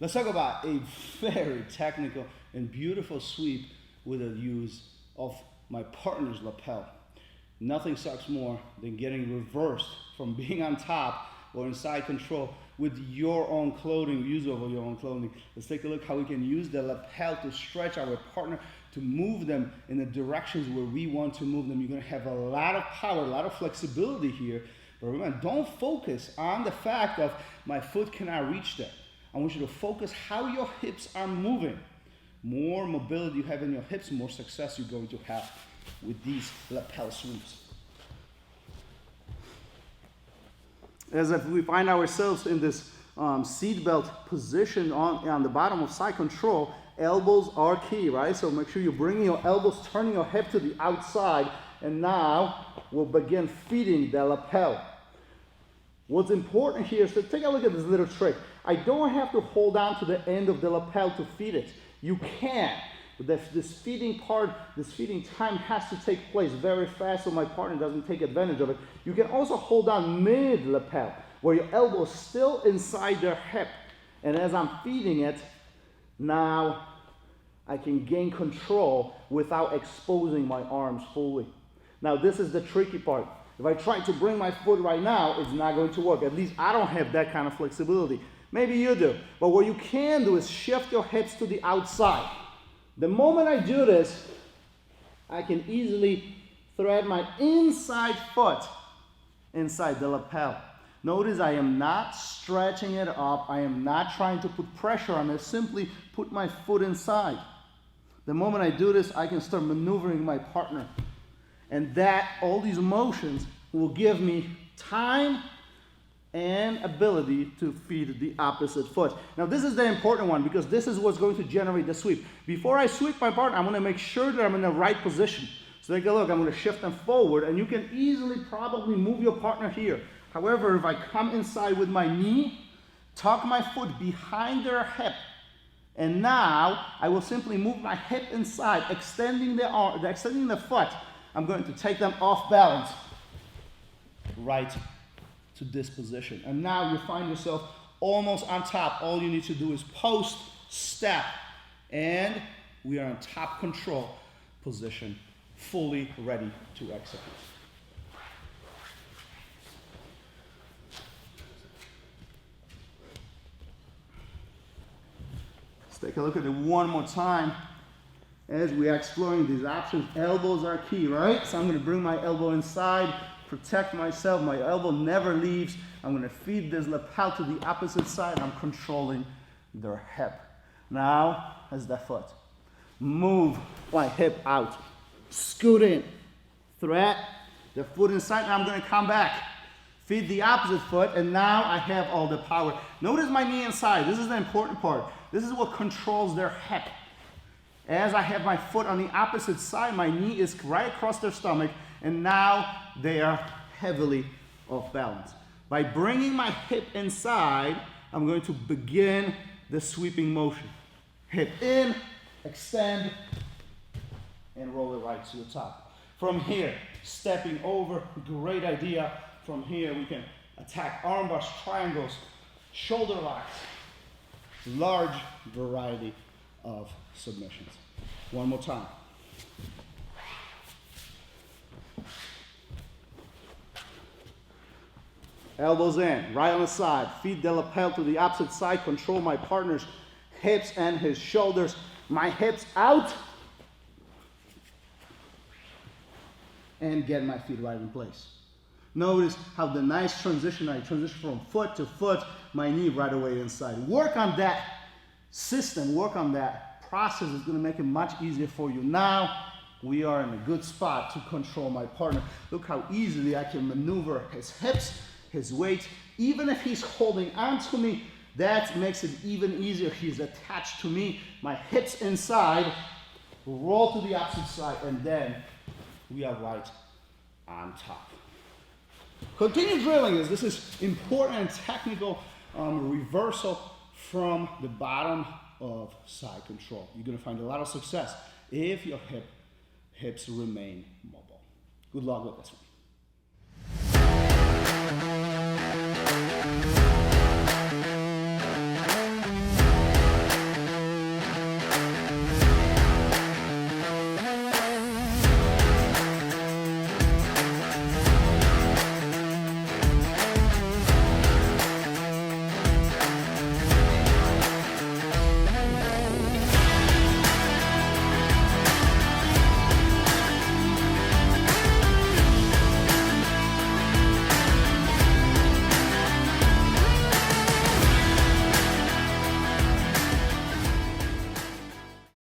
Let's talk about a very technical and beautiful sweep with the use of my partner's lapel. Nothing sucks more than getting reversed from being on top or inside control with your own clothing, use of your own clothing. Let's take a look how we can use the lapel to stretch our partner, to move them in the directions where we want to move them. You're gonna have a lot of power, a lot of flexibility here. But remember, don't focus on the fact of my foot cannot reach there. I want you to focus how your hips are moving. More mobility you have in your hips, more success you're going to have with these lapel sweeps. As if we find ourselves in this seatbelt position on the bottom of side control, elbows are key, right? So make sure you're bringing your elbows, turning your hip to the outside, and now we'll begin feeding the lapel. What's important here is to take a look at this little trick. I don't have to hold on to the end of the lapel to feed it. You can, but this feeding part, this feeding time has to take place very fast so my partner doesn't take advantage of it. You can also hold on mid-lapel, where your elbow is still inside their hip. And as I'm feeding it, now I can gain control without exposing my arms fully. Now this is the tricky part. If I try to bring my foot right now, it's not going to work. At least I don't have that kind of flexibility. Maybe you do. But what you can do is shift your hips to the outside. The moment I do this, I can easily thread my inside foot inside the lapel. Notice I am not stretching it up. I am not trying to put pressure on it. Simply put my foot inside. The moment I do this, I can start maneuvering my partner. And that, all these motions will give me time and ability to feed the opposite foot. Now this is the important one because this is what's going to generate the sweep. Before I sweep my partner, I'm going to make sure that I'm in the right position. So take a look, I'm going to shift them forward, and you can easily probably move your partner here. However, if I come inside with my knee, tuck my foot behind their hip, and now I will simply move my hip inside, extending the arm, extending the foot. I'm going to take them off balance, right to this position. And now you find yourself almost on top. All you need to do is post, step, and we are in top control position, fully ready to execute. Let's take a look at it one more time as we are exploring these options. Elbows are key, right? So I'm going to bring my elbow inside, protect myself. My elbow never leaves. I'm going to feed this lapel to the opposite side. I'm controlling their hip. Now, as the foot. Move my hip out. Scoot in. Thread the foot inside. Now I'm going to come back. Feed the opposite foot, and now I have all the power. Notice my knee inside. This is the important part. This is what controls their hip. As I have my foot on the opposite side, my knee is right across their stomach, and now they are heavily off balance. By bringing my hip inside, I'm going to begin the sweeping motion. Hip in, extend, and roll it right to the top. From here, stepping over, great idea. From here, we can attack arm bars, triangles, shoulder locks, large variety of submissions. One more time. Elbows in, right on the side. Feed the lapel to the opposite side. Control my partner's hips and his shoulders. My hips out. And get my feet right in place. Notice how the nice transition, I transition from foot to foot, my knee right away inside. Work on that system, work on that process. Is going to make it much easier for you. Now, we are in a good spot to control my partner. Look how easily I can maneuver his hips, his weight. Even if he's holding on to me, that makes it even easier. He's attached to me, my hips inside, roll to the opposite side, and then we are right on top. Continue drilling this. This is important and technical reversal from the bottom of side control. You're going to find a lot of success if your hips remain mobile. Good luck with this one.